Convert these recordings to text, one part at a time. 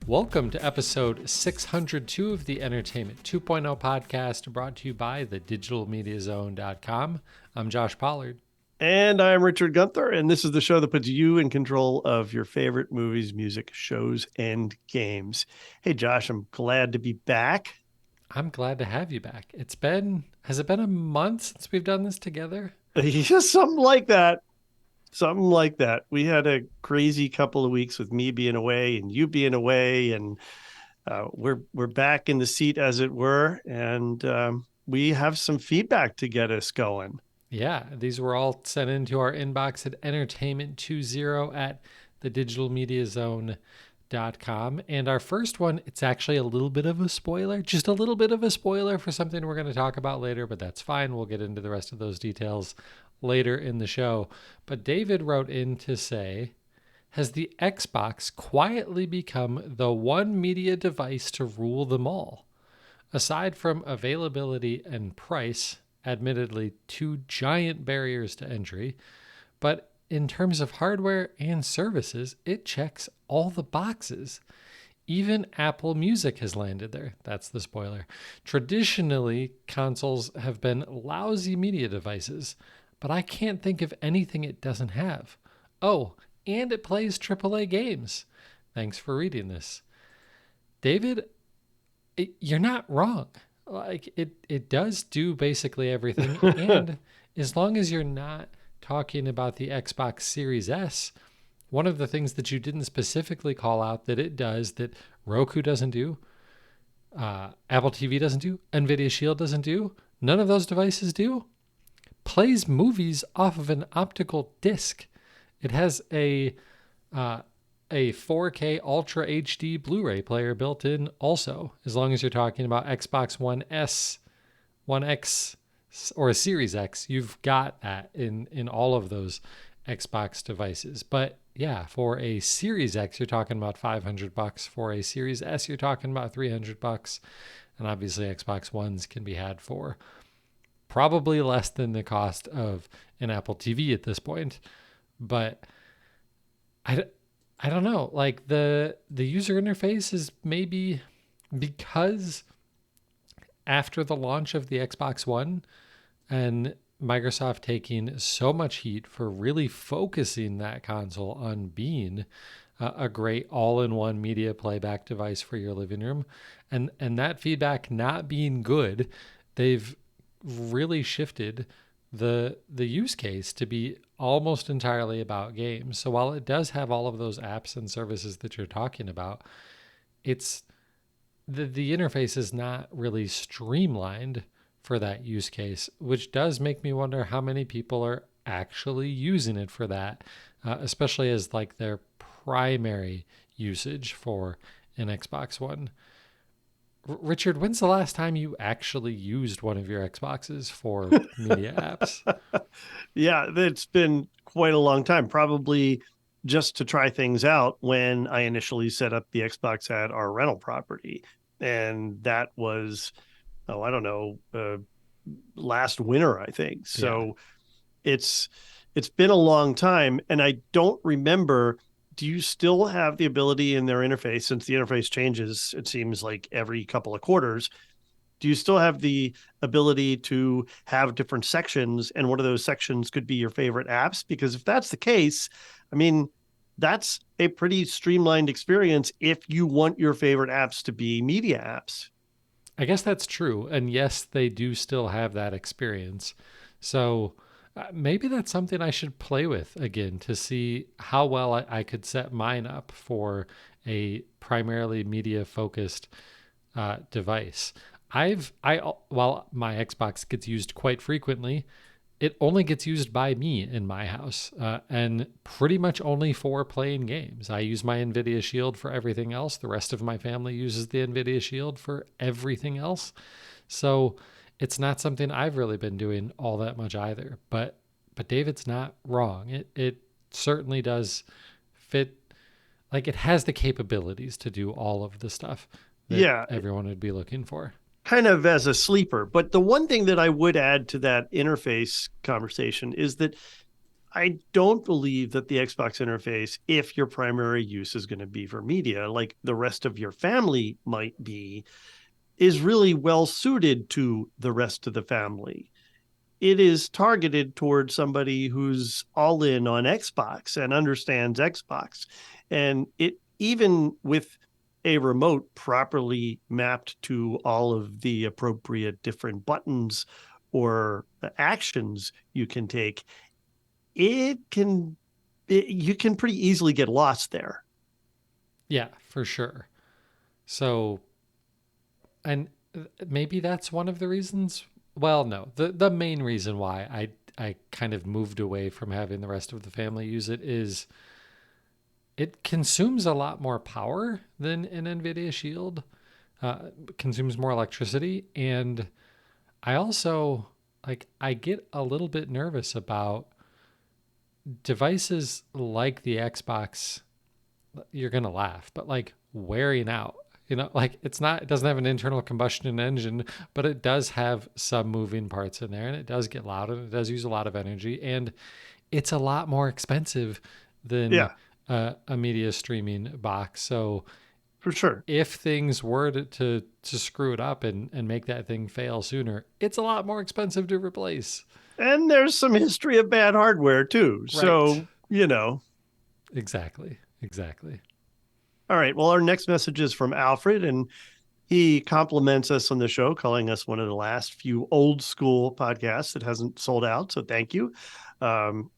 Welcome to episode 602 of the Entertainment 2.0 podcast, brought to you by thedigitalmediazone.com. I'm Josh Pollard. And I'm Richard Gunther, and this is the show that puts you in control of your favorite movies, music, shows, and games. Hey, Josh, I'm glad to be back. I'm glad to have you back. Has it been a month since we've done this together? Something like that. Something like that. We had a crazy couple of weeks with me being away and you being away, and we're back in the seat, as it were, and we have some feedback to get us going. Yeah, these were all sent into our inbox at entertainment20 at thedigitalmediazone.com. And our first one, it's actually a little bit of a spoiler, just a little bit of a spoiler for something we're going to talk about later, but that's fine. We'll get into the rest of those details later in the show. But David wrote in to say, has the Xbox quietly become the one media device to rule them all? Aside from availability and price, admittedly two giant barriers to entry, but in terms of hardware and services, it checks all the boxes. Even Apple Music has landed there. That's the spoiler. Traditionally, consoles have been lousy media devices, but I can't think of anything it doesn't have. Oh, and it plays AAA games. Thanks for reading this. David, you're not wrong. Like it does do basically everything. And as long as you're not talking about the Xbox Series S, one of the things that you didn't specifically call out that it does that Roku doesn't do, Apple TV doesn't do, NVIDIA Shield doesn't do, none of those devices do, plays movies off of an optical disc. It has a 4K Ultra HD Blu-ray player built in also, as long as you're talking about Xbox One S, One X, or a Series X. You've got that in all of those Xbox devices. But yeah, for a Series X, you're talking about $500. For a Series S, you're talking about $300. And obviously Xbox Ones can be had for probably less than the cost of an Apple TV at this point. But I don't know, like the user interface is maybe because after the launch of the Xbox One and Microsoft taking so much heat for really focusing that console on being a great all-in-one media playback device for your living room, and that feedback not being good, they've really shifted the use case to be almost entirely about games. So while it does have all of those apps and services that you're talking about, it's the interface is not really streamlined for that use case, which does make me wonder how many people are actually using it for that, especially as like their primary usage for an Xbox One. Richard, when's the last time you actually used one of your Xboxes for media apps? Yeah, it's been quite a long time, probably just to try things out when I initially set up the Xbox at our rental property. And that was, I don't know, last winter, I think. So it's been a long time, and I don't remember. Do you still have the ability in their interface, since the interface changes, it seems like every couple of quarters? Do you still have the ability to have different sections, and one of those sections could be your favorite apps? Because if that's the case, I mean, that's a pretty streamlined experience if you want your favorite apps to be media apps. I guess that's true. And yes, they do still have that experience. So maybe that's something I should play with again to see how well I could set mine up for a primarily media focused device. While my Xbox gets used quite frequently, it only gets used by me in my house, and pretty much only for playing games. I use my NVIDIA Shield for everything else. The rest of my family uses the NVIDIA Shield for everything else. So it's not something I've really been doing all that much either. But David's not wrong. It certainly does fit. Like, it has the capabilities to do all of the stuff that everyone would be looking for. Kind of as a sleeper. But the one thing that I would add to that interface conversation is that I don't believe that the Xbox interface, if your primary use is going to be for media, like the rest of your family might be, is really well suited to the rest of the family. It is targeted towards somebody who's all in on Xbox and understands Xbox. And it, even with a remote properly mapped to all of the appropriate different buttons or actions you can take, you can pretty easily get lost there. Yeah, for sure. So, and maybe that's one of the reasons. Well, no, the main reason why I kind of moved away from having the rest of the family use it is it consumes a lot more power than an NVIDIA Shield. Consumes more electricity, and I also I get a little bit nervous about devices like the Xbox. You're gonna laugh, but like wearing out. Like it doesn't have an internal combustion engine, but it does have some moving parts in there, and it does get loud, and it does use a lot of energy, and it's a lot more expensive than Yeah, a media streaming box. So for sure. if things were to screw it up and make that thing fail sooner, it's a lot more expensive to replace. And there's some history of bad hardware too. Right. So. Exactly. Exactly. All right. Well, our next message is from Alfred, and he compliments us on the show, calling us one of the last few old school podcasts that hasn't sold out. So thank you. Um,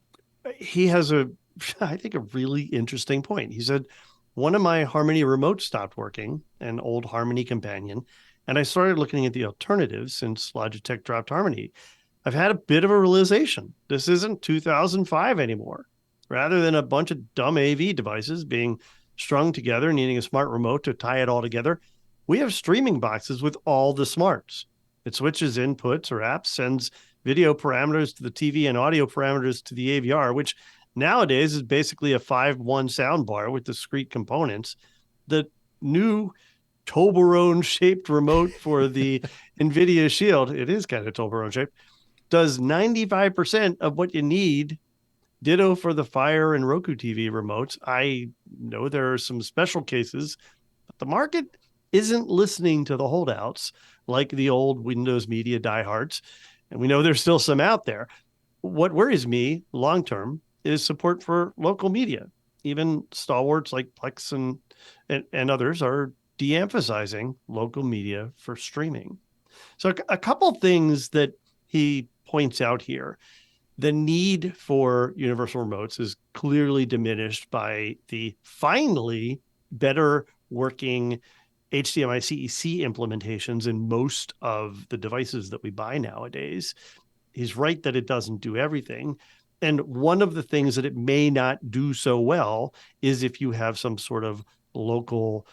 he has I think, a really interesting point. He said, one of my Harmony remotes stopped working, an old Harmony companion, and I started looking at the alternatives since Logitech dropped Harmony. I've had a bit of a realization. This isn't 2005 anymore. Rather than a bunch of dumb AV devices being strung together, needing a smart remote to tie it all together, we have streaming boxes with all the smarts. It switches inputs or apps, sends video parameters to the TV and audio parameters to the AVR, which nowadays is basically a 5-1 soundbar with discrete components. The new Toblerone shaped remote for the NVIDIA Shield, it is kind of Toblerone shaped, does 95% of what you need. Ditto for the Fire and Roku TV remotes. I know there are some special cases, but the market isn't listening to the holdouts like the old Windows Media diehards. And we know there's still some out there. What worries me long term is support for local media. Even stalwarts like Plex and others are de emphasizing local media for streaming. So, a couple things that he points out here. The need for universal remotes is clearly diminished by the finally better working HDMI CEC implementations in most of the devices that we buy nowadays. He's right that it doesn't do everything. And one of the things that it may not do so well is if you have some sort of local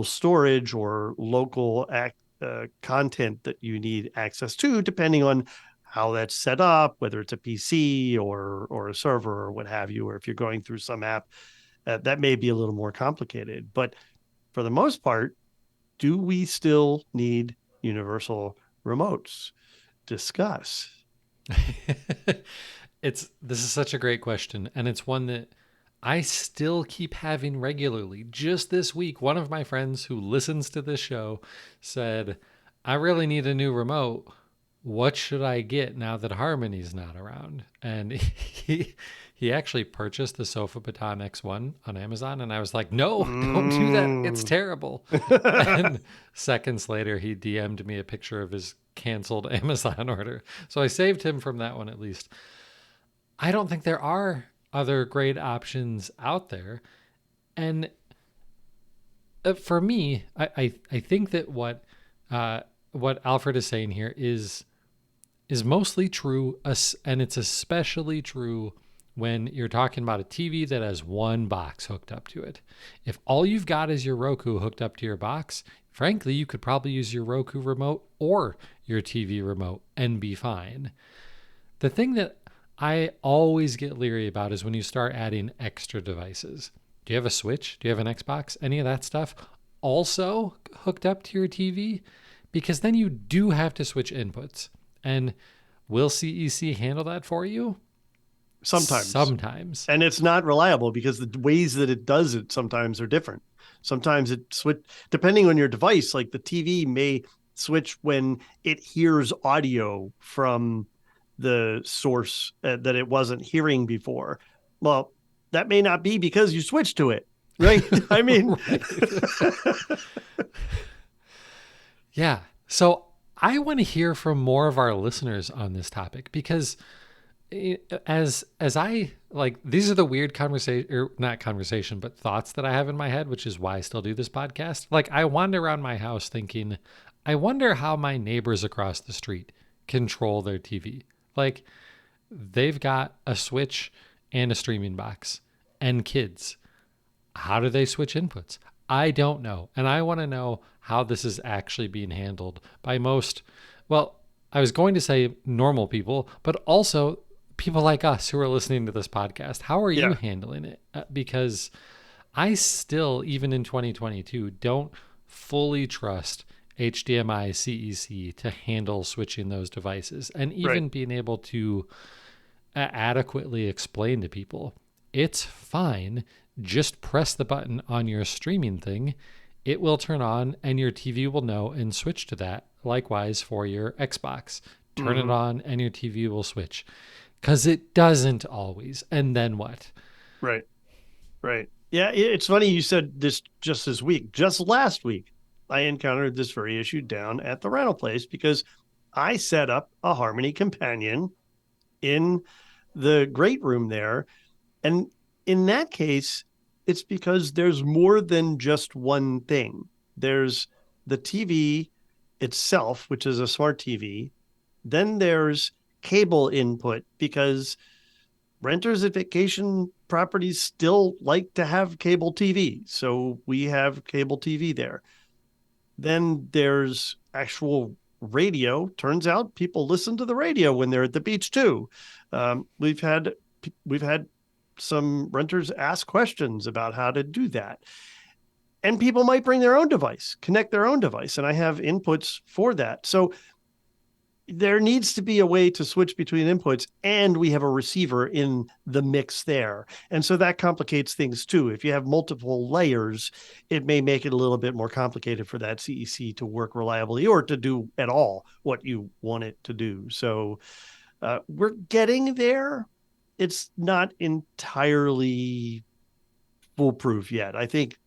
storage or local content that you need access to, depending on how that's set up, whether it's a PC or a server or what have you, or if you're going through some app, that may be a little more complicated. But for the most part, do we still need universal remotes? Discuss. This is such a great question, and it's one that I still keep having regularly. Just this week, one of my friends who listens to this show said, I really need a new remote. What should I get now that Harmony's not around? And he actually purchased the Sofa Baton X1 on Amazon, and I was like, no, don't do that. It's terrible. And seconds later, he DM'd me a picture of his canceled Amazon order. So I saved him from that one at least. I don't think there are other great options out there. And for me, I think that what Alfred is saying here is mostly true, and it's especially true when you're talking about a TV that has one box hooked up to it. If all you've got is your Roku hooked up to your box, frankly, you could probably use your Roku remote or your TV remote and be fine. The thing that I always get leery about is when you start adding extra devices. Do you have a Switch? Do you have an Xbox? Any of that stuff also hooked up to your TV? Because then you do have to switch inputs. And will CEC handle that for you? Sometimes. sometimes. And it's not reliable because the ways that it does it sometimes are different. Sometimes it switch depending on your device. Like the TV may switch when it hears audio from the source that it wasn't hearing before. Well, that may not be because you switched to it, right? I mean, Yeah. So I want to hear from more of our listeners on this topic because as I like, these are the weird conversation, or not conversation, but thoughts that I have in my head, which is why I still do this podcast. Like, I wander around my house thinking, I wonder how my neighbors across the street control their TV. Like, they've got a switch and a streaming box and kids. How do they switch inputs? I don't know. And I want to know how this is actually being handled by most, well, I was going to say normal people, but also people like us who are listening to this podcast. How are you yeah, handling it? Because I still, even in 2022, don't fully trust HDMI CEC to handle switching those devices and right. even being able to adequately explain to people it's fine. Just press the button on your streaming thing. It will turn on and your TV will know and switch to that. Likewise for your Xbox. Turn it Mm-hmm. on and your TV will switch. Because it doesn't always. And then what? Right. Right. Yeah, it's funny you said this just this week. Just last week, I encountered this very issue down at the rental place because I set up a Harmony companion in the great room there. And in that case, it's because there's more than just one thing. There's the TV itself, which is a smart TV. Then there's cable input because renters at vacation properties still like to have cable TV. So we have cable TV there. Then there's actual radio. Turns out people listen to the radio when they're at the beach too. We've had some renters ask questions about how to do that. And people might bring their own device, connect their own device, and I have inputs for that. So there needs to be a way to switch between inputs, and we have a receiver in the mix there. And so that complicates things too. If you have multiple layers, it may make it a little bit more complicated for that CEC to work reliably or to do at all what you want it to do. So we're getting there. It's not entirely foolproof yet. I think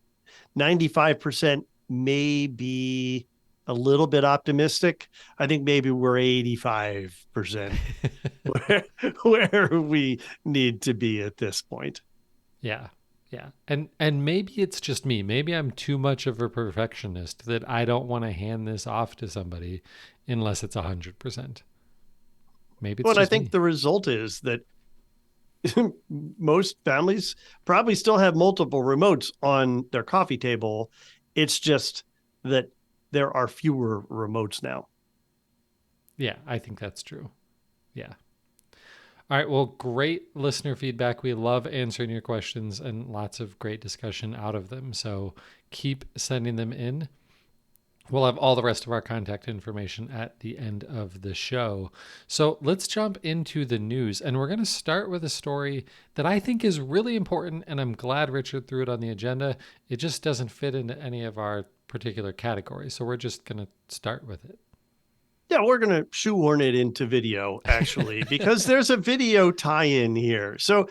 95% may be a little bit optimistic. I think maybe we're 85% where we need to be at this point. Yeah. Yeah. And maybe it's just me. Maybe I'm too much of a perfectionist that I don't want to hand this off to somebody unless it's 100%. Maybe it's Well, and I just think me. the result is that most families probably still have multiple remotes on their coffee table. It's just that there are fewer remotes now. Yeah, I think that's true. Yeah. All right. Well, great listener feedback. We love answering your questions and lots of great discussion out of them. So keep sending them in. We'll have all the rest of our contact information at the end of the show. So let's jump into the news. And we're going to start with a story that I think is really important. And I'm glad Richard threw it on the agenda. It just doesn't fit into any of our particular categories. So we're just going to start with it. Yeah, we're going to shoehorn it into video, actually, because there's a video tie in here. So,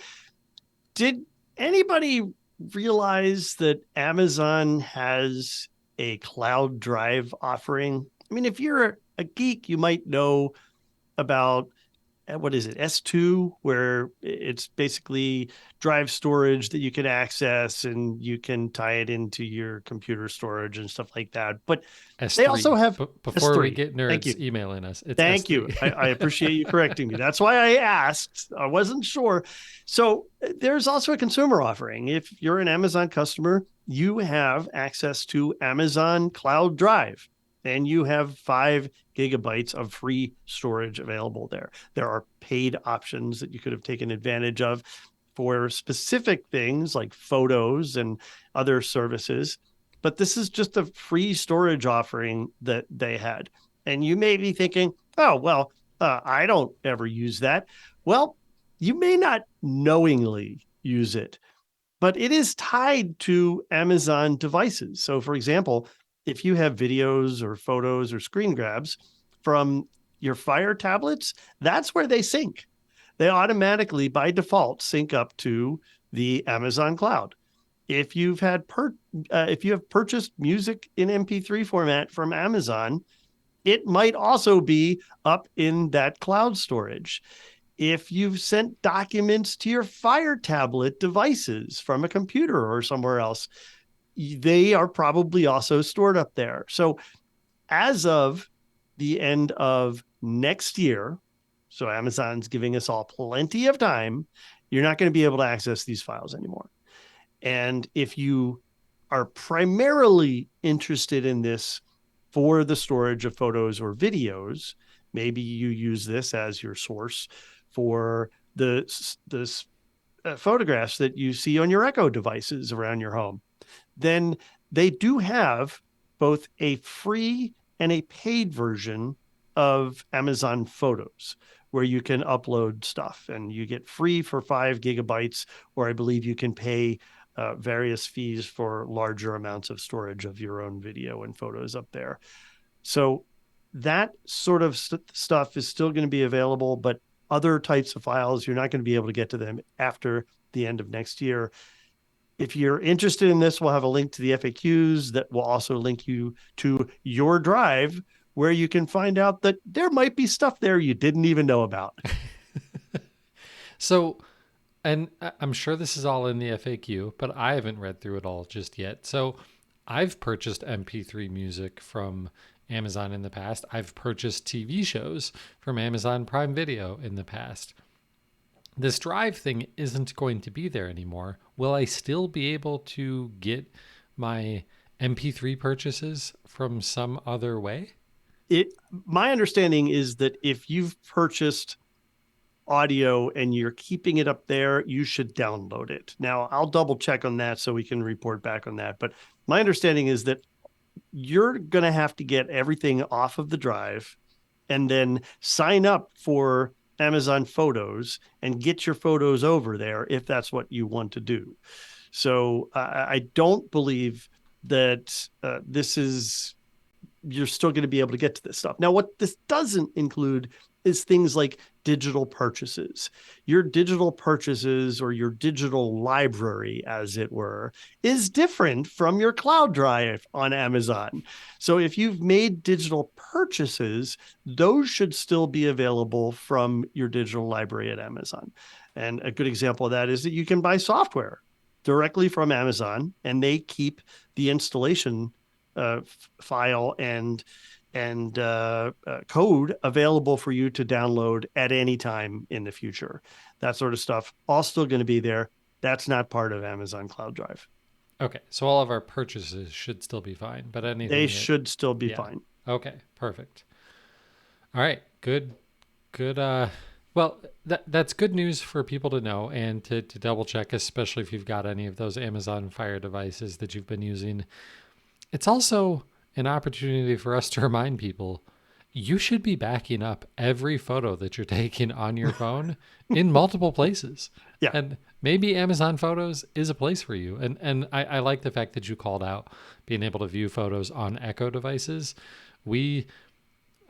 did anybody realize that Amazon has a cloud drive offering? I mean, if you're a geek, you might know about what is it, S2, where it's basically drive storage that you can access and you can tie it into your computer storage and stuff like that. But they also S3. have Before we S3. get Thank you. nerds emailing us, it's Thank you. S3. I appreciate you correcting me. That's why I asked. I wasn't sure. So there's also a consumer offering. If you're an Amazon customer, you have access to Amazon Cloud Drive and you have 5 GB of free storage available there. There are paid options that you could have taken advantage of for specific things like photos and other services. But this is just a free storage offering that they had. And you may be thinking, oh, well, I don't ever use that. Well, You may not knowingly use it, but it is tied to Amazon devices. So, for example, if you have videos or photos or screen grabs from your Fire tablets, that's where they sync. They automatically, by default, sync up to the Amazon cloud. If you've if you have purchased music in MP3 format from Amazon, it might also be up in that cloud storage. If you've sent documents to your Fire tablet devices from a computer or somewhere else, they are probably also stored up there. So, as of the end of next year, so Amazon's giving us all plenty of time, you're not going to be able to access these files anymore. And if you are primarily interested in this for the storage of photos or videos, maybe you use this as your source for the photographs that you see on your Echo devices around your home, then they do have both a free and a paid version of Amazon Photos where you can upload stuff and you get free for 5 GB, or I believe you can pay various fees for larger amounts of storage of your own video and photos up there. So that sort of stuff is still going to be available, but other types of files, you're not going to be able to get to them after the end of next year. If you're interested in this, we'll have a link to the FAQs that will also link you to your drive where you can find out that there might be stuff there you didn't even know about. So, and I'm sure this is all in the FAQ, but I haven't read through it all just yet. So I've purchased MP3 music from Amazon in the past. I've purchased TV shows from Amazon Prime Video in the past. This drive thing isn't going to be there anymore. Will I still be able to get my MP3 purchases from some other way? My understanding is that if you've purchased audio and you're keeping it up there, you should download it. Now, I'll double check on that so we can report back on that. But my understanding is that you're going to have to get everything off of the drive and then sign up for Amazon Photos and get your photos over there if that's what you want to do. So I don't believe that this is, you're still going to be able to get to this stuff. Now, what this doesn't include is things like digital purchases. Your digital purchases, or your digital library, as it were, is different from your cloud drive on Amazon. So if you've made digital purchases, those should still be available from your digital library at Amazon. And a good example of that is that you can buy software directly from Amazon, and they keep the installation file and code available for you to download at any time in the future. That sort of stuff, all still going to be there. That's not part of Amazon Cloud Drive. Okay, so all of our purchases should still be fine, but anything They should still be yeah. fine. Okay, perfect. All right, good. Well, that's good news for people to know and to double check, especially if you've got any of those Amazon Fire devices that you've been using. It's also an opportunity for us to remind people you should be backing up every photo that you're taking on your phone in multiple places. Yeah. And maybe Amazon Photos is a place for you. And I like the fact that you called out being able to view photos on Echo devices. We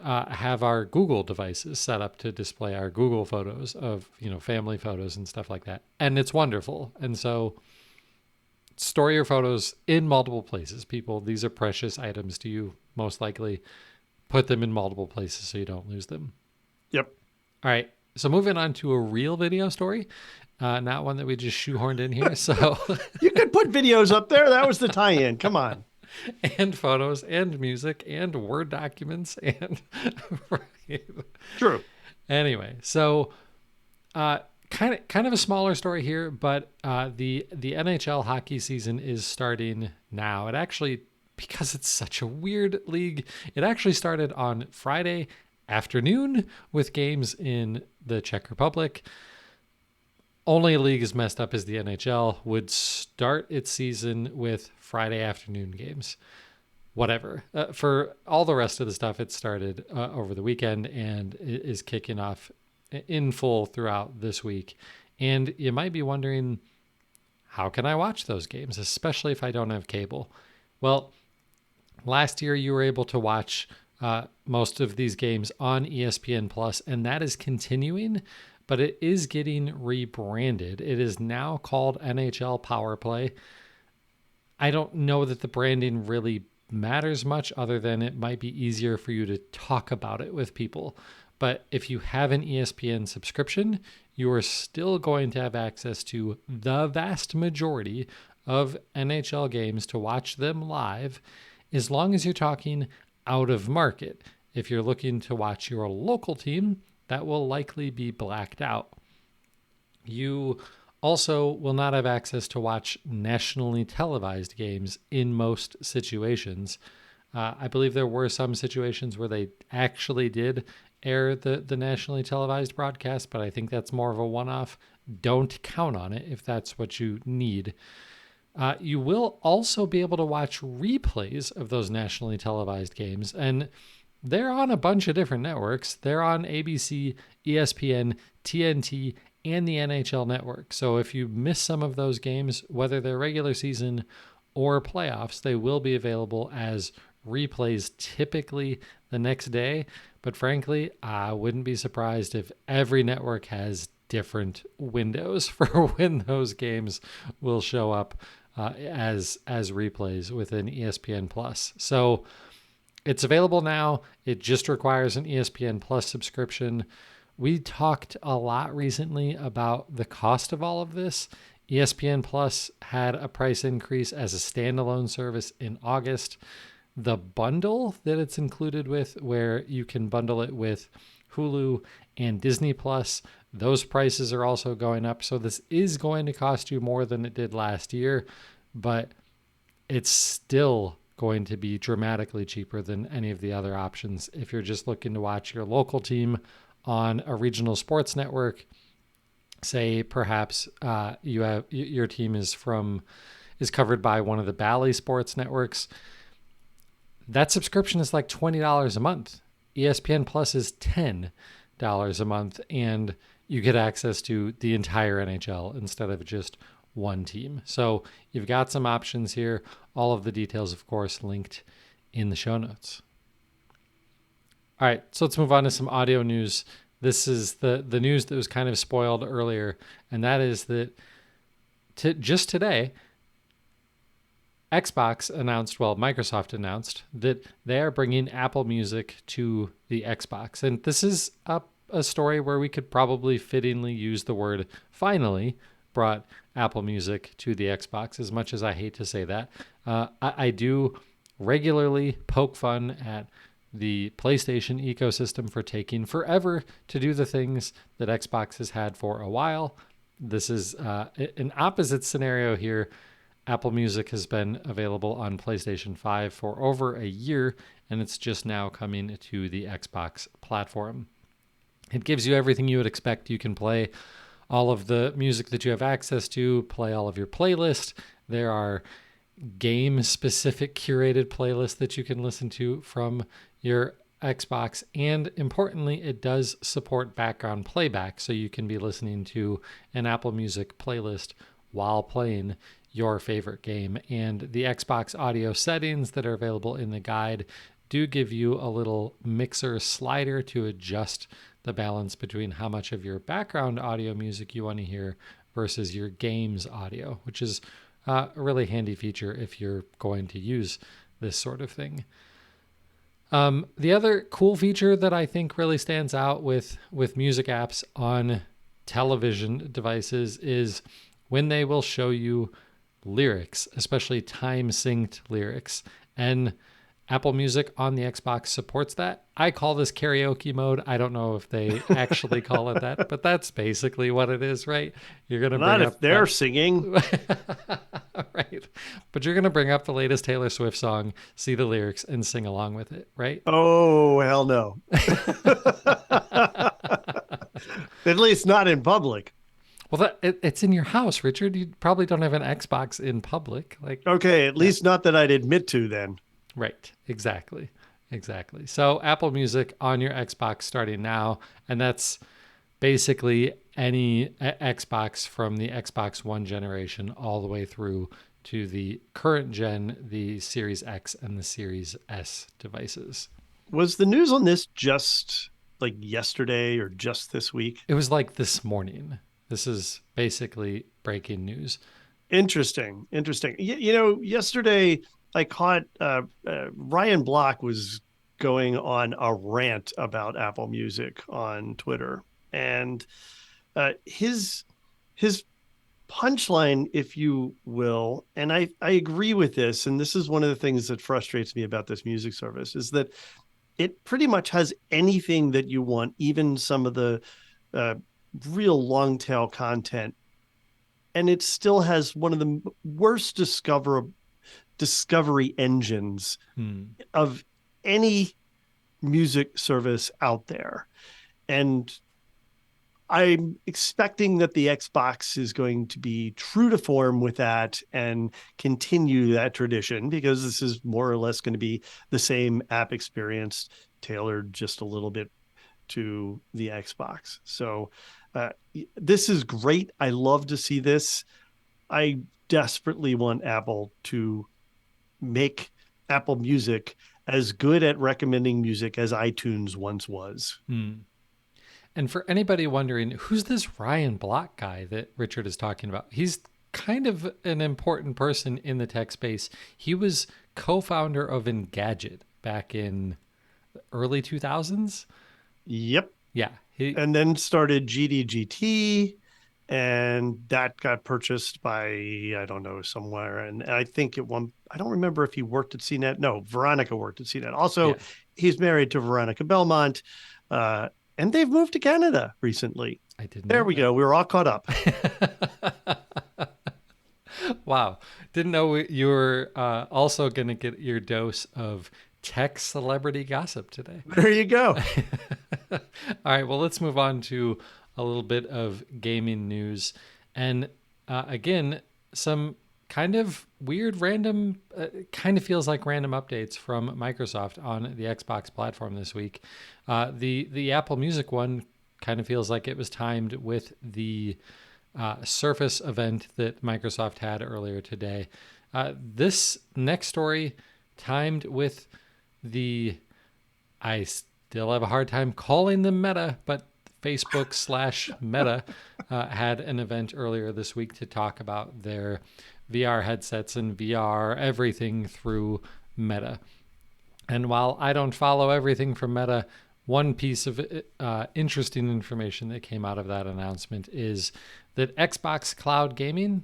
have our Google devices set up to display our Google photos of, family photos and stuff like that. And it's wonderful. And so store your photos in multiple places. People, these are precious items to you, most likely. Put them in multiple places so you don't lose them. Yep. All right. So moving on to a real video story, not one that we just shoehorned in here. So you could put videos up there. That was the tie-in. Come on. And photos and music and Word documents and right. True. Anyway, so kind of a smaller story here, but the NHL hockey season is starting now. It actually, because it's such a weird league, it actually started on Friday afternoon with games in the Czech Republic. Only a league as messed up as the NHL would start its season with Friday afternoon games. Whatever. For all the rest of the stuff, it started over the weekend and is kicking off in full throughout this week. And you might be wondering, how can I watch those games, especially if I don't have cable? Well, last year you were able to watch most of these games on ESPN Plus, and that is continuing, but it is getting rebranded. It is now called NHL Power Play. I don't know that the branding really matters much, other than it might be easier for you to talk about it with people. But if you have an ESPN subscription, you are still going to have access to the vast majority of NHL games to watch them live, as long as you're talking out of market. If you're looking to watch your local team, that will likely be blacked out. You also will not have access to watch nationally televised games in most situations. I believe there were some situations where they actually did air the nationally televised broadcast, but I think that's more of a one-off. Don't count on it if that's what you need. You will also be able to watch replays of those nationally televised games, and they're on a bunch of different networks. They're on ABC, ESPN, TNT, and the NHL Network. So if you miss some of those games, whether they're regular season or playoffs, they will be available as replays typically the next day. But frankly, I wouldn't be surprised if every network has different windows for when those games will show up as replays within ESPN Plus. So it's available now. It just requires an ESPN Plus subscription. We talked a lot recently about the cost of all of this. ESPN Plus had a price increase as a standalone service in August. The bundle that it's included with, where you can bundle it with Hulu and Disney Plus, those prices are also going up. So this is going to cost you more than it did last year, but it's still going to be dramatically cheaper than any of the other options. If you're just looking to watch your local team on a regional sports network, say perhaps you have your team is covered by one of the Bally sports networks, that subscription is like $20 a month. ESPN Plus is $10 a month, and you get access to the entire NHL instead of just one team. So you've got some options here. All of the details, of course, linked in the show notes. All right, so let's move on to some audio news. This is the news that was kind of spoiled earlier, and that is that just today, Microsoft announced that they are bringing Apple Music to the Xbox. And this is a story where we could probably fittingly use the word finally brought Apple Music to the Xbox, as much as I hate to say that. I do regularly poke fun at the PlayStation ecosystem for taking forever to do the things that Xbox has had for a while. This is an opposite scenario here. Apple Music has been available on PlayStation 5 for over a year, and it's just now coming to the Xbox platform. It gives you everything you would expect. You can play all of the music that you have access to, play all of your playlists. There are game-specific curated playlists that you can listen to from your Xbox, and importantly, it does support background playback, so you can be listening to an Apple Music playlist while playing your favorite game. And the Xbox audio settings that are available in the guide do give you a little mixer slider to adjust the balance between how much of your background audio music you want to hear versus your game's audio, which is a really handy feature if you're going to use this sort of thing. The other cool feature that I think really stands out with music apps on television devices is when they will show you lyrics, especially time-synced lyrics. And Apple Music on the Xbox supports that. I call this karaoke mode. I don't know if they actually call it that, but that's basically what it is, right? You're going to bring Not up if they're singing. Right. But you're going to bring up the latest Taylor Swift song, see the lyrics, and sing along with it, right? Oh, hell no. At least not in public. Well, it's in your house, Richard. You probably don't have an Xbox in public. Okay, at least not that I'd admit to then. Right. Exactly. So Apple Music on your Xbox starting now, and that's basically any Xbox from the Xbox One generation all the way through to the current gen, the Series X and the Series S devices. Was the news on this just like yesterday or just this week? It was like this morning. This is basically breaking news. Interesting, interesting. Yesterday I caught Ryan Block was going on a rant about Apple Music on Twitter, and his punchline, if you will, and I agree with this, and this is one of the things that frustrates me about this music service, is that it pretty much has anything that you want, even some of the uh, real long tail content, and it still has one of the worst discovery engines of any music service out there. And I'm expecting that the Xbox is going to be true to form with that and continue that tradition, because this is more or less going to be the same app experience tailored just a little bit to the Xbox. So this is great. I love to see this. I desperately want Apple to make Apple Music as good at recommending music as iTunes once was. And for anybody wondering, who's this Ryan Block guy that Richard is talking about? He's kind of an important person in the tech space. He was co-founder of Engadget back in the early 2000s. Yep. Yeah. And then started GDGT, and that got purchased by, I don't know, somewhere. And I think I don't remember if he worked at CNET. No, Veronica worked at CNET. Also, yeah. he's married to Veronica Belmont, and they've moved to Canada recently. I didn't There know we that. go. We were all caught up. Wow. Didn't know you were also going to get your dose of tech celebrity gossip today. There you go. All right. Well, let's move on to a little bit of gaming news. And again, some kind of weird, random, kind of feels like random updates from Microsoft on the Xbox platform this week. The Apple Music one kind of feels like it was timed with the Surface event that Microsoft had earlier today. This next story timed with I still have a hard time calling them Meta, but Facebook/Meta had an event earlier this week to talk about their VR headsets and VR everything through Meta. And while I don't follow everything from Meta, one piece of interesting information that came out of that announcement is that Xbox Cloud Gaming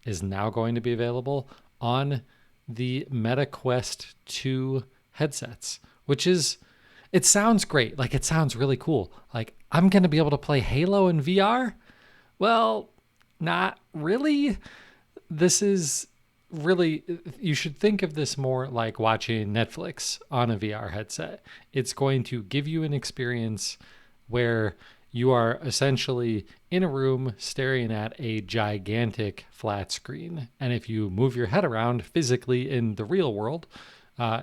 is now going to be available on the Meta Quest 2 headsets, which is, it sounds great. Like, it sounds really cool. Like, I'm going to be able to play Halo in VR? Well, not really. This is really, you should think of this more like watching Netflix on a VR headset. It's going to give you an experience where you are essentially in a room staring at a gigantic flat screen. And if you move your head around physically in the real world,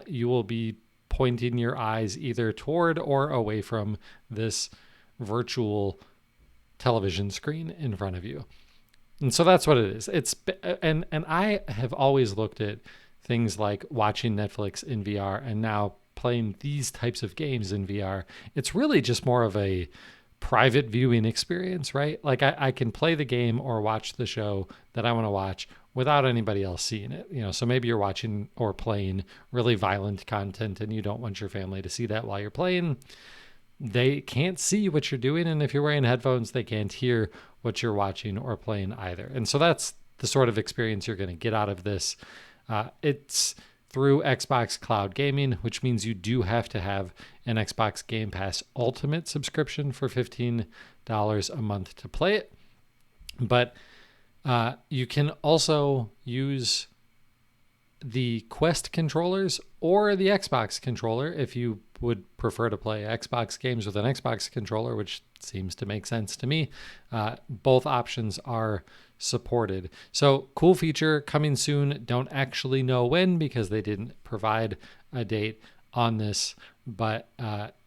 you will be pointing your eyes either toward or away from this virtual television screen in front of you. And so that's what it is. And I have always looked at things like watching Netflix in VR and now playing these types of games in VR. It's really just more of a private viewing experience, right? Like I can play the game or watch the show that I want to watch without anybody else seeing it. So maybe you're watching or playing really violent content and you don't want your family to see that while you're playing. They can't see what you're doing, and if you're wearing headphones, they can't hear what you're watching or playing either. And so that's the sort of experience you're going to get out of this. It's through Xbox Cloud Gaming, which means you do have to have an Xbox Game Pass Ultimate subscription for $15 a month to play it. But you can also use the Quest controllers or the Xbox controller if you would prefer to play Xbox games with an Xbox controller, which seems to make sense to me. Both options are supported. So cool feature coming soon. Don't actually know when because they didn't provide a date on this, but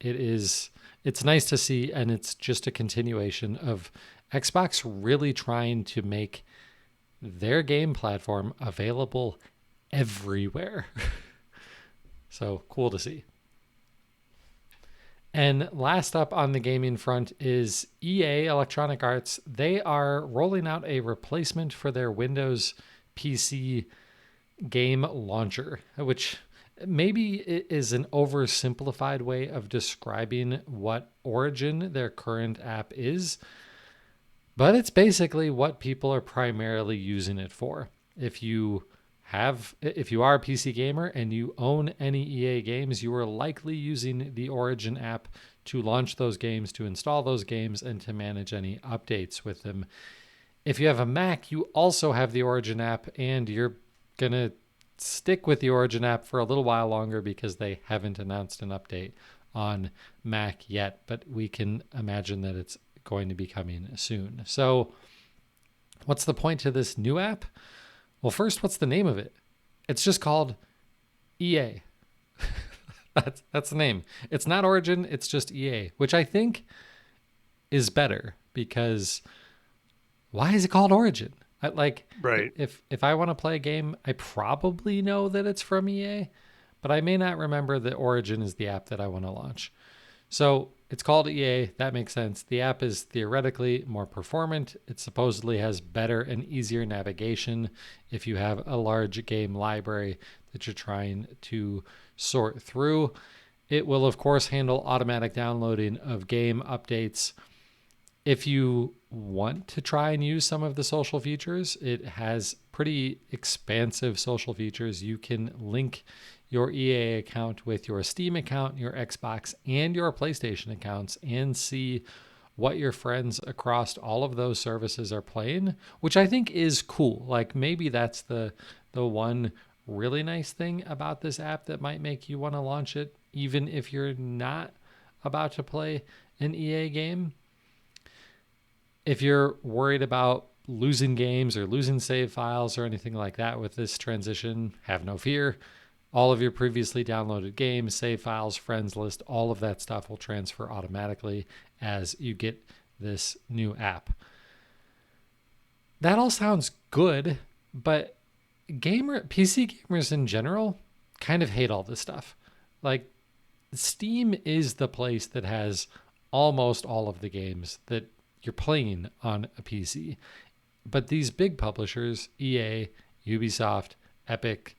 it's it's nice to see, and it's just a continuation of Xbox really trying to make their game platform available everywhere. So cool to see. And last up on the gaming front is EA, Electronic Arts. They are rolling out a replacement for their Windows PC game launcher, which maybe is an oversimplified way of describing what Origin, their current app, is, but it's basically what people are primarily using it for. If you are a PC gamer and you own any EA games, you are likely using the Origin app to launch those games, to install those games, and to manage any updates with them. If you have a Mac, you also have the Origin app, and you're going to stick with the Origin app for a little while longer because they haven't announced an update on Mac yet, but we can imagine that it's going to be coming soon. So, what's the point to this new app? Well, first, what's the name of it? It's just called EA. That's the name. It's not Origin, it's just EA, which I think is better because why is it called Origin? Right. If I want to play a game, I probably know that it's from EA, but I may not remember that Origin is the app that I want to launch. So it's called EA. That makes sense. The app is theoretically more performant. It supposedly has better and easier navigation if you have a large game library that you're trying to sort through. It will, of course, handle automatic downloading of game updates. If you want to try and use some of the social features, it has pretty expansive social features. You can link your EA account with your Steam account, your Xbox, and your PlayStation accounts and see what your friends across all of those services are playing, which I think is cool. Like maybe that's the one really nice thing about this app that might make you want to launch it even if you're not about to play an EA game. If you're worried about losing games or losing save files or anything like that with this transition, have no fear. All of your previously downloaded games, save files, friends list, all of that stuff will transfer automatically as you get this new app. That all sounds good, but PC gamers in general kind of hate all this stuff. Like Steam is the place that has almost all of the games that you're playing on a PC. But these big publishers, EA, Ubisoft, Epic,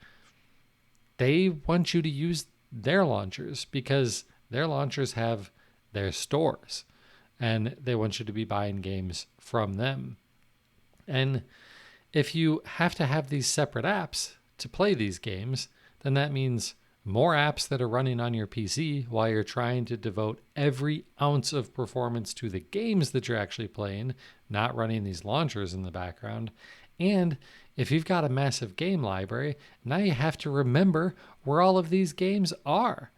they want you to use their launchers because their launchers have their stores and they want you to be buying games from them. And if you have to have these separate apps to play these games, then that means more apps that are running on your PC while you're trying to devote every ounce of performance to the games that you're actually playing, not running these launchers in the background. And if you've got a massive game library, now you have to remember where all of these games are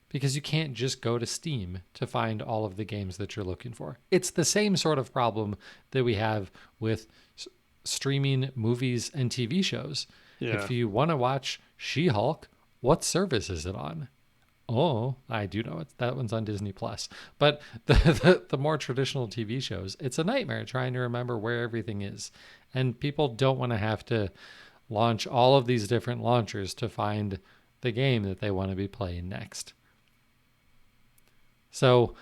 because you can't just go to Steam to find all of the games that you're looking for. It's the same sort of problem that we have with streaming movies and TV shows. Yeah. If you want to watch She-Hulk, what service is it on? Oh, I do know it. That one's on Disney Plus. But the more traditional TV shows, it's a nightmare trying to remember where everything is. And people don't want to have to launch all of these different launchers to find the game that they want to be playing next. So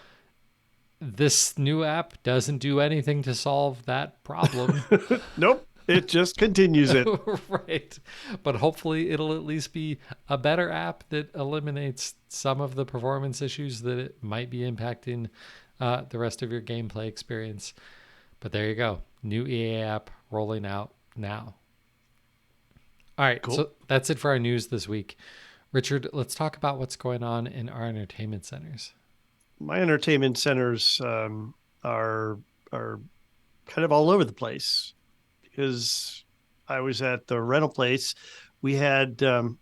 this new app doesn't do anything to solve that problem. Nope. It just continues it. Right. But hopefully it'll at least be a better app that eliminates some of the performance issues that it might be impacting the rest of your gameplay experience. But there you go. New EA app rolling out now. All right. Cool. So that's it for our news this week. Richard, let's talk about what's going on in our entertainment centers. My entertainment centers are kind of all over the place. Because I was at the rental place, we had 2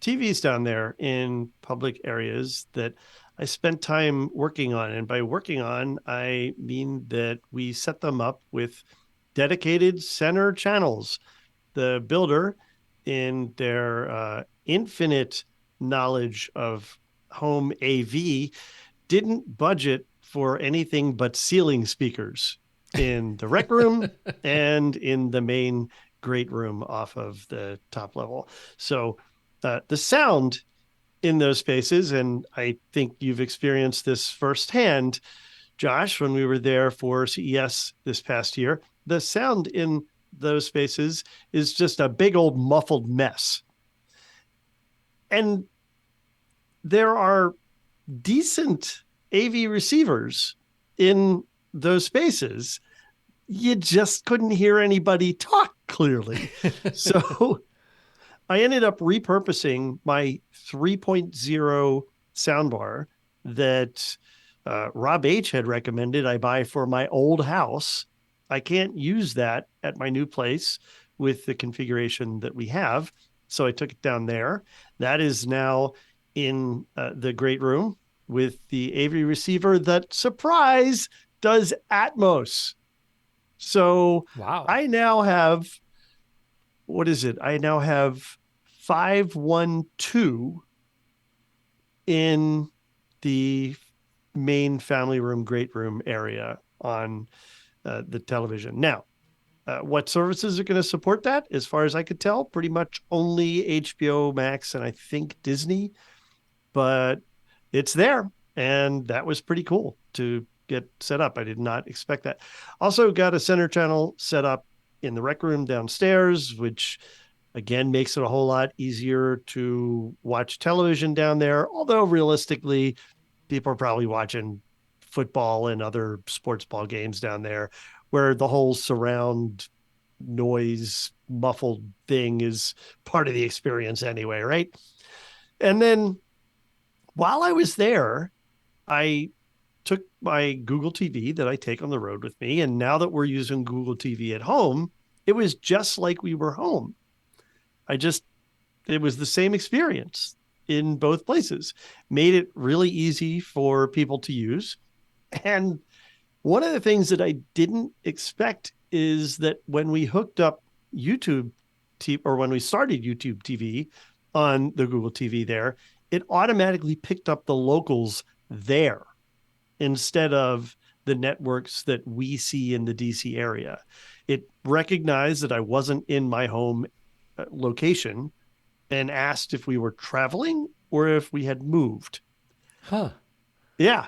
TVs down there in public areas that I spent time working on. And by working on, I mean that we set them up with dedicated center channels. The builder, in their infinite knowledge of home AV didn't budget for anything but ceiling speakers in the rec room and in the main great room off of the top level. So the sound in those spaces, and I think you've experienced this firsthand, Josh, when we were there for CES this past year, the sound in those spaces is just a big old muffled mess. And there are decent AV receivers in those spaces. You just couldn't hear anybody talk clearly. So I ended up repurposing my 3.0 soundbar that Rob H had recommended I buy for my old house. I can't use that at my new place with the configuration that we have. So I took it down there. That is now in the great room with the AV receiver that, surprise, does Atmos. So Wow. I now have, what is it? I now have 512 in the main family room, great room area on the television. Now, what services are going to support that? As far as I could tell, pretty much only HBO Max and I think Disney, but it's there. And that was pretty cool to get set up. I did not expect that. Also, got a center channel set up in the rec room downstairs, which again makes it a whole lot easier to watch television down there. Although realistically, people are probably watching football and other sports ball games down there where the whole surround noise muffled thing is part of the experience anyway, right? And then while I was there, I took my Google TV that I take on the road with me. And now that we're using Google TV at home, it was just like we were home. I just, it was the same experience in both places, made it really easy for people to use. And one of the things that I didn't expect is that when we hooked up YouTube TV, or when we started YouTube TV on the Google TV there, it automatically picked up the locals there instead of the networks that we see in the DC area. It recognized that I wasn't in my home location and asked if we were traveling or if we had moved. Huh. Yeah.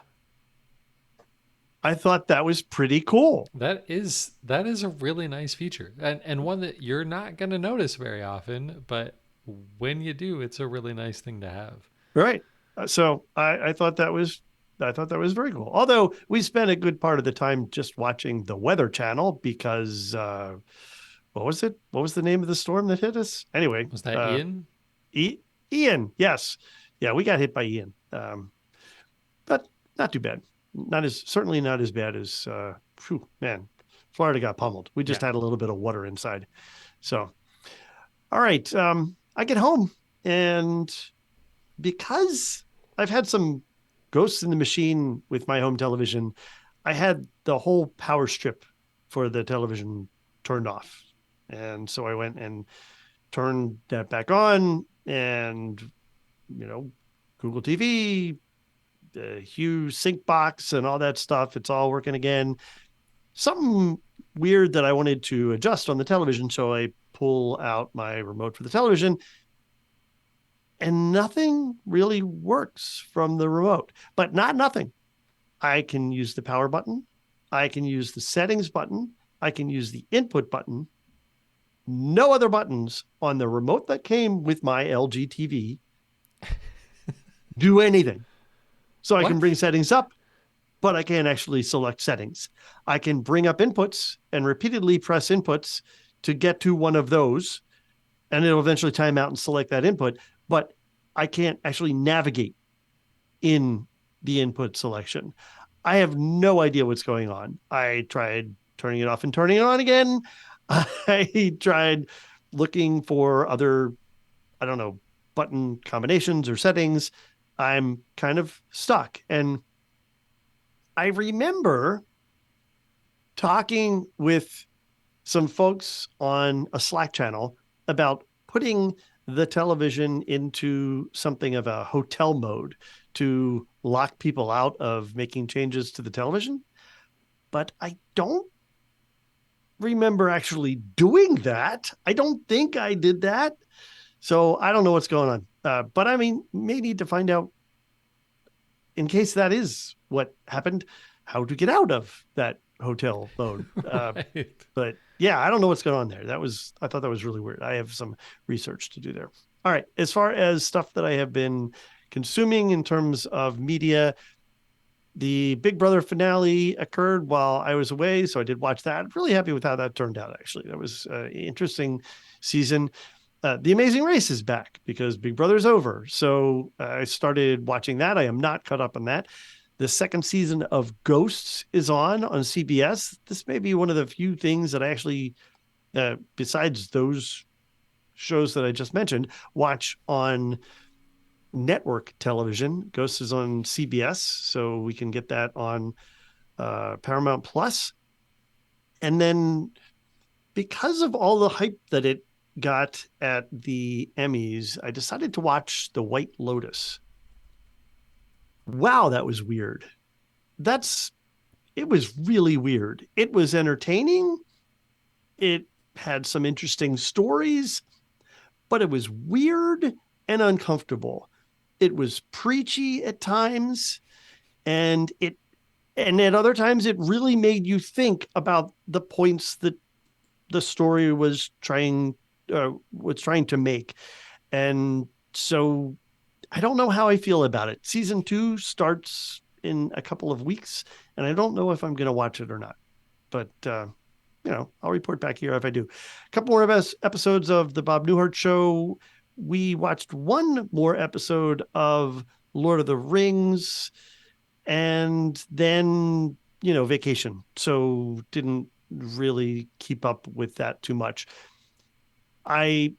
I thought that was pretty cool. That is a really nice feature. And one that you're not going to notice very often, but when you do, it's a really nice thing to have. Right. So I thought that was, I thought that was very cool. Although we spent a good part of the time just watching the Weather Channel because what was it? What was the name of the storm that hit us? Anyway, Was that Ian? Ian. Yes, yeah, we got hit by Ian, but not too bad. Not as, certainly not as bad as whew, man. Florida got pummeled. We just Yeah. had a little bit of water inside. So, all right, I get home and because I've had some ghosts in the machine with my home television, I had the whole power strip for the television turned off. And so I went and turned that back on and, Google TV, the Hue sync box and all that stuff. It's all working again. Something weird that I wanted to adjust on the television. So I pull out my remote for the television and nothing really works from the remote, but not nothing. I can use the power button. I can use the settings button. I can use the input button. No other buttons on the remote that came with my LG TV do anything. So I can What? bring settings up, but I can't actually select settings. I can bring up inputs and repeatedly press inputs to get to one of those, and it'll eventually time out and select that input, but I can't actually navigate in the input selection. I have no idea what's going on. I tried turning it off and turning it on again. I tried looking for other, I don't know, button combinations or settings. I'm kind of stuck. And I remember talking with some folks on a Slack channel about putting the television into something of a hotel mode to lock people out of making changes to the television, but I don't remember actually doing that. I don't think I did that. So I don't know what's going on. But I mean, may need to find out, in case that is what happened, how to get out of that hotel mode. Right. But yeah, I don't know what's going on there. I thought that was really weird. I have some research to do there. All right. As far as stuff that I have been consuming in terms of media, the Big Brother finale occurred while I was away, so I did watch that. Really happy with how that turned out, actually. That was an interesting season. The Amazing Race is back because Big Brother's over. So I started watching that. I am not caught up on that. The second season of Ghosts is on CBS. This may be one of the few things that I actually, besides those shows that I just mentioned, watch on network television. Ghosts is on CBS, so we can get that on Paramount Plus. And then because of all the hype that it got at the Emmys, I decided to watch The White Lotus. Wow, that was weird. It was really weird. It was entertaining. It had some interesting stories, but it was weird and uncomfortable. It was preachy at times, and at other times it really made you think about the points that the story was trying to make. And so I don't know how I feel about it. Season 2 starts in a couple of weeks, and I don't know if I'm going to watch it or not. But I'll report back here if I do. A couple more episodes of the Bob Newhart Show. We watched one more episode of Lord of the Rings, and then vacation. So didn't really keep up with that too much. I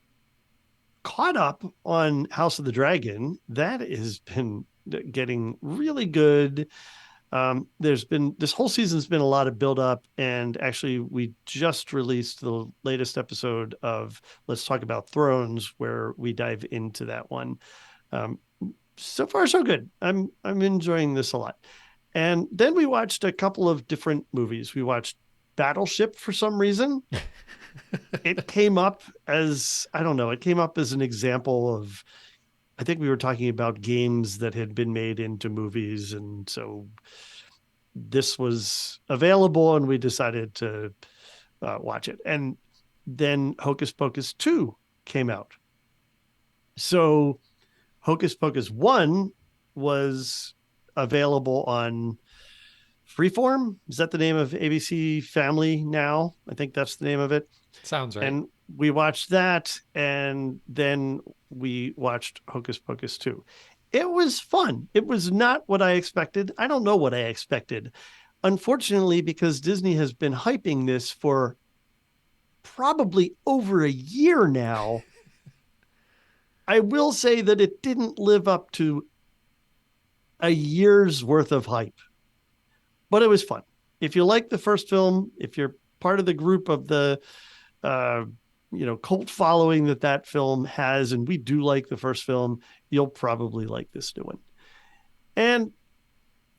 caught up on House of the Dragon. That has been getting really good. There's been this whole season's been a lot of build up, and actually we just released the latest episode of Let's Talk About Thrones, where we dive into that one. So far so good. I'm enjoying this a lot. And then we watched a couple of different movies. We watched Battleship for some reason. It came up as, I don't know, it came up as an example of, I think we were talking about games that had been made into movies. And so this was available and we decided to watch it. And then Hocus Pocus 2 came out. So Hocus Pocus 1 was available on Freeform. Is that the name of ABC Family now? I think that's the name of it. Sounds right. And we watched that, and then we watched Hocus Pocus 2. It was fun. It was not what I expected. I don't know what I expected. Unfortunately, because Disney has been hyping this for probably over a year now, I will say that it didn't live up to a year's worth of hype, but it was fun. If you like the first film, if you're part of the group of the cult following that film has, and we do like the first film, you'll probably like this new one. And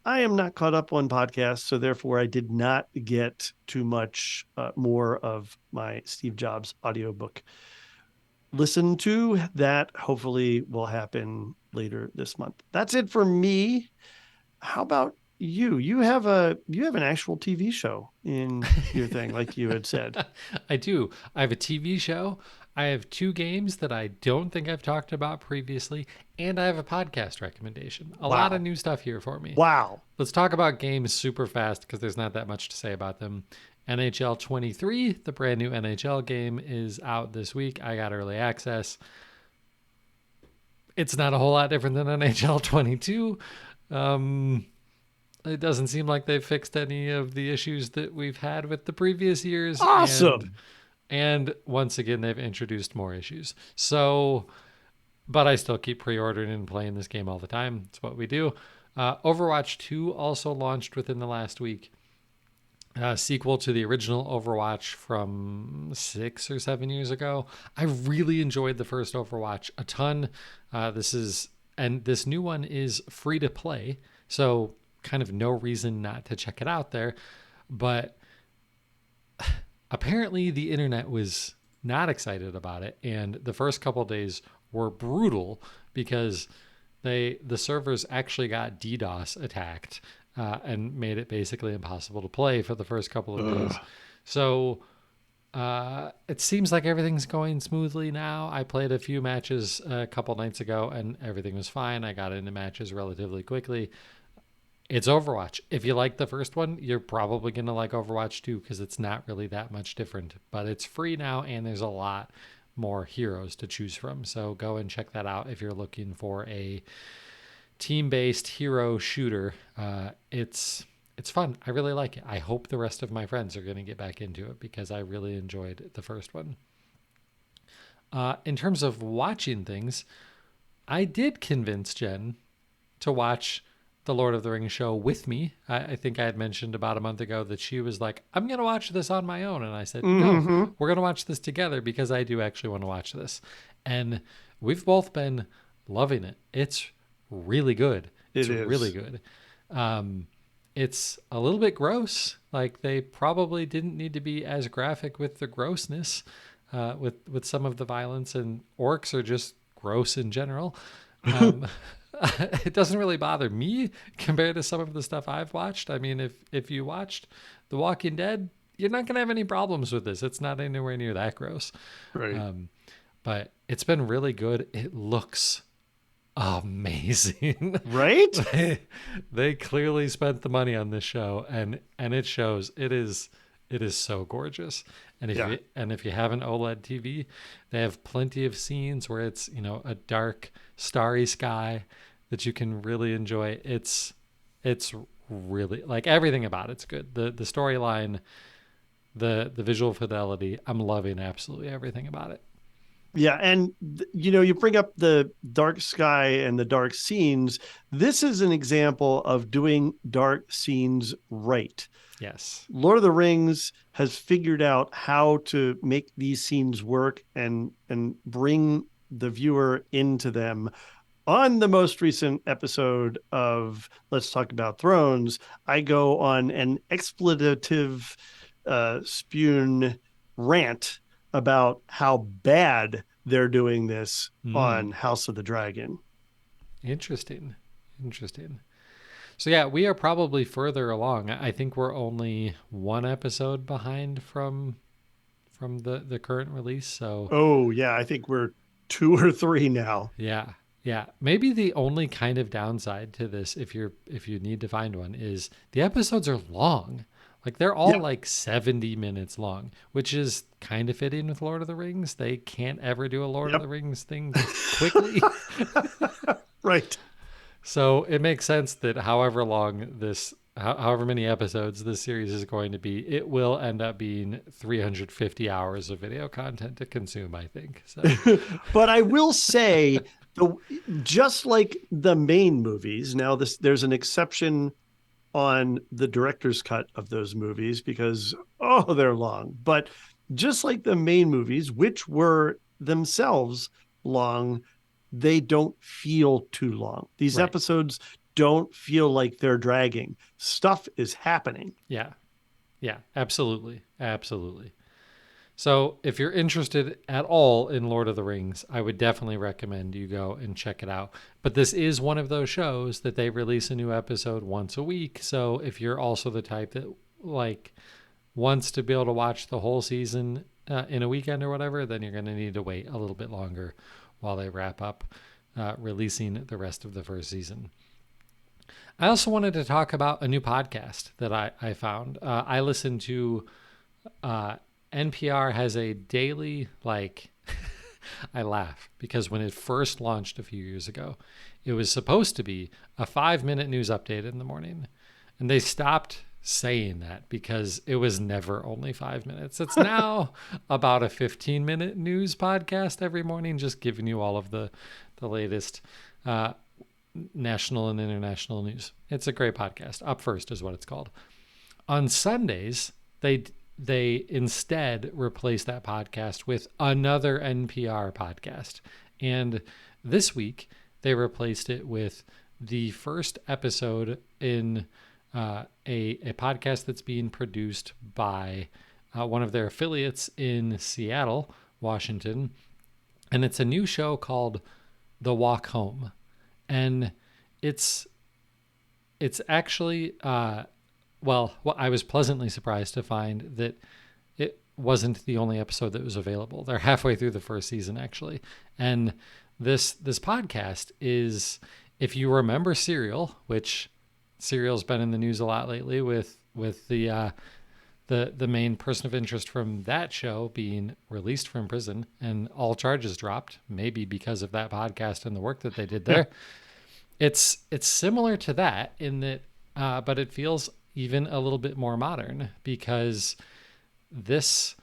I am not caught up on podcasts, so therefore I did not get too much more of my Steve Jobs audiobook. Listen to that. Hopefully will happen later this month. That's it for me. How about you? You have an actual TV show in your thing, like you had said. I do. I have a TV show. I have 2 games that I don't think I've talked about previously, and I have a podcast recommendation. A lot of new stuff here for me. Wow. Let's talk about games super fast because there's not that much to say about them. NHL 23, the brand new NHL game, is out this week. I got early access. It's not a whole lot different than NHL 22. It doesn't seem like they've fixed any of the issues that we've had with the previous years. Awesome. And once again, they've introduced more issues. So, but I still keep pre-ordering and playing this game all the time. It's what we do. Overwatch 2 also launched within the last week. Sequel to the original Overwatch from 6 or 7 years ago. I really enjoyed the first Overwatch a ton. This is And this new one is free to play. So kind of no reason not to check it out there. But apparently the internet was not excited about it. And the first couple of days were brutal because the servers actually got DDoS attacked and made it basically impossible to play for the first couple of Ugh. days. So it seems like everything's going smoothly now. I played a few matches a couple nights ago and everything was fine. I got into matches relatively quickly. It's Overwatch. If you like the first one, you're probably going to like Overwatch 2 because it's not really that much different. But it's free now and there's a lot more heroes to choose from. So go and check that out if you're looking for a team-based hero shooter. It's fun. I really like it. I hope the rest of my friends are going to get back into it because I really enjoyed the first one. In terms of watching things, I did convince Jen to watch the Lord of the Rings show with me. I think I had mentioned about a month ago that she was like, I'm going to watch this on my own. And I said, no, Mm-hmm. we're going to watch this together because I do actually want to watch this. And we've both been loving it. It's really good. It's It really is. good. It's a little bit gross. Like they probably didn't need to be as graphic with the grossness, with some of the violence, and orcs are just gross in general. Um, it doesn't really bother me compared to some of the stuff I've watched. I mean, if you watched The Walking Dead, you're not gonna have any problems with this. It's not anywhere near that gross. Right. Um, but it's been really good. It looks amazing. Right? They clearly spent the money on this show, and it shows. It is so gorgeous. And Yeah. if you have an OLED TV, they have plenty of scenes where it's a dark, starry sky that you can really enjoy. It's really like everything about it's good. The storyline, the visual fidelity. I'm loving absolutely everything about it. Yeah, and you bring up the dark sky and the dark scenes. This is an example of doing dark scenes right. Yes. Lord of the Rings has figured out how to make these scenes work and bring the viewer into them. On the most recent episode of Let's Talk About Thrones, I go on an expletive spune rant about how bad they're doing this Mm, on House of the Dragon. interesting. Interesting. So yeah, we are probably further along. I think we're only one episode behind from the current release. So Oh, yeah, I think we're two or three now. yeah, yeah. Maybe the only kind of downside to this, if you need to find one, is the episodes are long. Like they're all Yeah, like 70 minutes long, which is kind of fitting with Lord of the Rings. They can't ever do a Lord of yep. the Rings thing quickly. Right. So it makes sense that however long however many episodes this series is going to be, it will end up being 350 hours of video content to consume, I think. So, But I will say, the just like the main movies, now there's an exception on the director's cut of those movies because they're long. But just like the main movies, which were themselves long, they don't feel too long. These right. episodes don't feel like they're dragging. Stuff is happening. Yeah. Yeah, absolutely. Absolutely. So, if you're interested at all in Lord of the Rings, I would definitely recommend you go and check it out. But this is one of those shows that they release a new episode once a week. So, if you're also the type that like wants to be able to watch the whole season in a weekend or whatever, then you're going to need to wait a little bit longer while they wrap up releasing the rest of the first season. I also wanted to talk about a new podcast that I found. I listen to uh, NPR has a daily, like, I laugh because when it first launched a few years ago, it was supposed to be a 5 minute news update in the morning. And they stopped saying that because it was never only 5 minutes. It's now about a 15-minute news podcast every morning, just giving you all of the latest uh, national and international news. It's a great podcast. Up First is what it's called. On Sundays, they instead replace that podcast with another NPR podcast. And this week they replaced it with the first episode in a podcast that's being produced by one of their affiliates in Seattle, Washington. And it's a new show called The Walk Home. And it's actually well, I was pleasantly surprised to find that it wasn't the only episode that was available. They're halfway through the first season actually. And this podcast is, if you remember Serial, which Serial's been in the news a lot lately with the main person of interest from that show being released from prison and all charges dropped, maybe because of that podcast and the work that they did there. It's similar to that in that, but it feels even a little bit more modern because this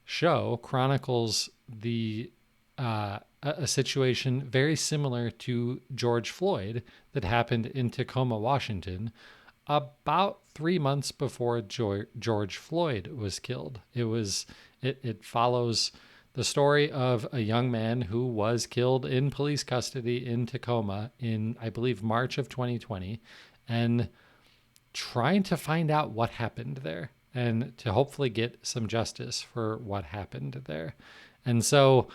show chronicles the a situation very similar to George Floyd that happened in Tacoma, Washington, about 3 months before George Floyd was killed. It follows the story of a young man who was killed in police custody in Tacoma in, I believe, March of 2020, and trying to find out what happened there and to hopefully get some justice for what happened there. And so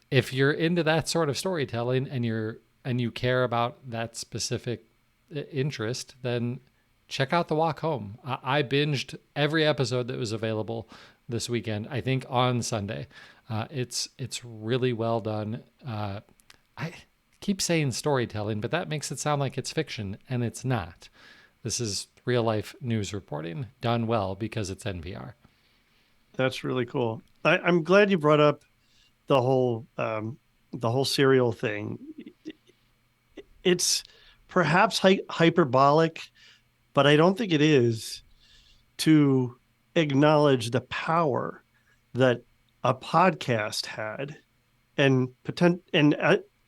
if you're into that sort of storytelling and you care about that specific interest, then check out The Walk Home. I binged every episode that was available this weekend, I think on Sunday. It's really well done. I keep saying storytelling, but that makes it sound like it's fiction, and it's not. This is real life news reporting done well because it's NPR. That's really cool. I'm glad you brought up the whole Serial thing. It's perhaps hyperbolic, but I don't think it is, to acknowledge the power that a podcast had, and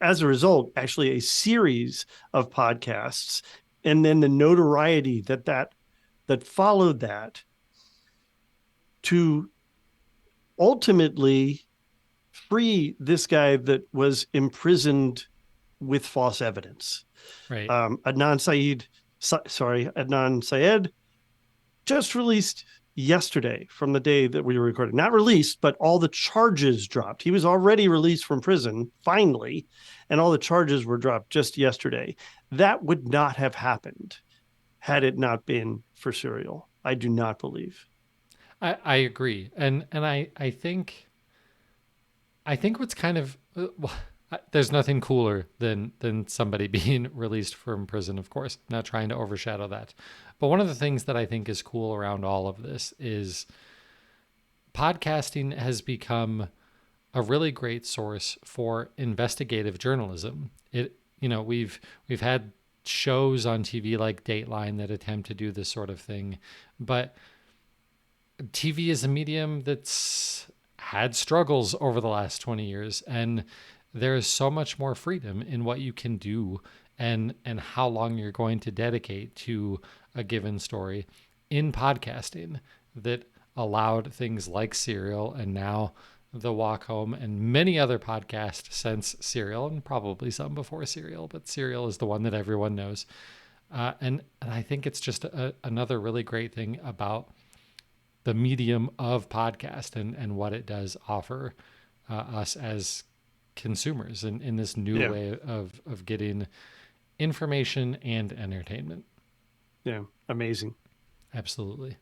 as a result, actually a series of podcasts, and then the notoriety that followed that, to ultimately free this guy that was imprisoned with false evidence. Right. Adnan Syed just released yesterday from the day that we were recording. Not released, but all the charges dropped. He was already released from prison, finally, and all the charges were dropped just yesterday. That would not have happened had it not been for Serial. I do not believe. I agree. And I think what's kind of there's nothing cooler than somebody being released from prison, of course. I'm not trying to overshadow that. But one of the things that I think is cool around all of this is podcasting has become a really great source for investigative journalism. We've had shows on TV like Dateline that attempt to do this sort of thing, but TV is a medium that's had struggles over the last 20 years, and there is so much more freedom in what you can do and how long you're going to dedicate to a given story in podcasting that allowed things like Serial and now The Walk Home and many other podcasts since Serial, and probably some before Serial, but Serial is the one that everyone knows. And I think it's just another really great thing about the medium of podcast and what it does offer us as consumers in this new way of getting information and entertainment. Yeah, amazing. Absolutely.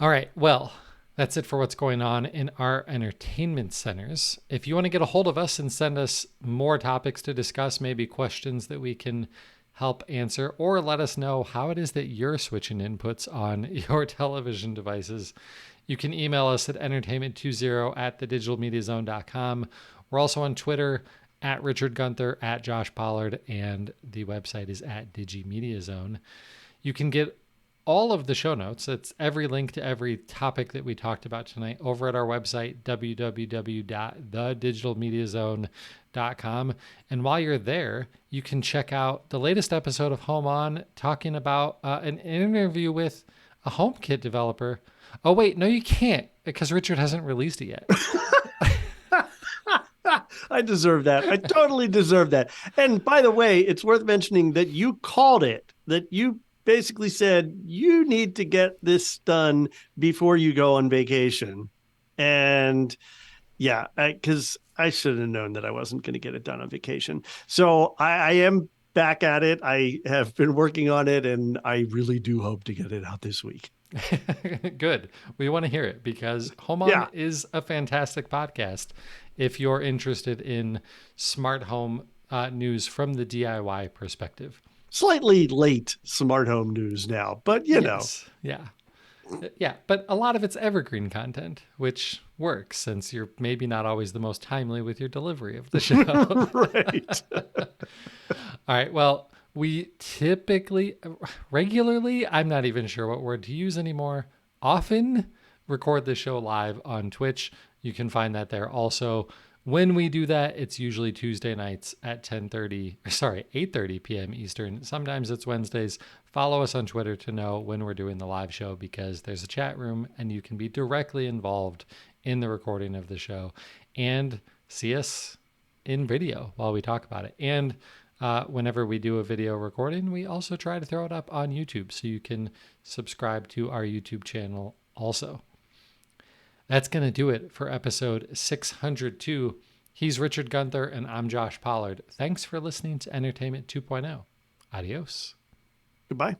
All right, well, that's it for what's going on in our entertainment centers. If you want to get a hold of us and send us more topics to discuss, maybe questions that we can help answer, or let us know how it is that you're switching inputs on your television devices, you can email us at entertainment20@thedigitalmediazone.com. We're also on Twitter at Richard Gunther, at Josh Pollard, and the website is at DigiMediaZone. You can get all of the show notes. That's every link to every topic that we talked about tonight over at our website, www.thedigitalmediazone.com. And while you're there, you can check out the latest episode of Home On, talking about an interview with a HomeKit developer. Oh, wait, no, you can't, because Richard hasn't released it yet. I deserve that. I totally deserve that. And by the way, it's worth mentioning that you called it, that you basically said you need to get this done before you go on vacation. And yeah, because I should have known that I wasn't going to get it done on vacation. So I am back at it. I have been working on it, and I really do hope to get it out this week. Good. We want to hear it because Home On Yeah, is a fantastic podcast. If you're interested in smart home news from the DIY perspective. slightly late smart home news now, but you know. Yes. Yeah. Yeah. But a lot of it's evergreen content, which works since you're maybe not always the most timely with your delivery of the show. Right. All right. Well, we typically, regularly, I'm not even sure what word to use anymore, often record the show live on Twitch. You can find that there also. When we do that, it's usually Tuesday nights at 8:30 p.m. Eastern. Sometimes it's Wednesdays. Follow us on Twitter to know when we're doing the live show because there's a chat room and you can be directly involved in the recording of the show and see us in video while we talk about it. And whenever we do a video recording, we also try to throw it up on YouTube so you can subscribe to our YouTube channel also. That's going to do it for episode 602. He's Richard Gunther and I'm Josh Pollard. Thanks for listening to Entertainment 2.0. Adios. Goodbye.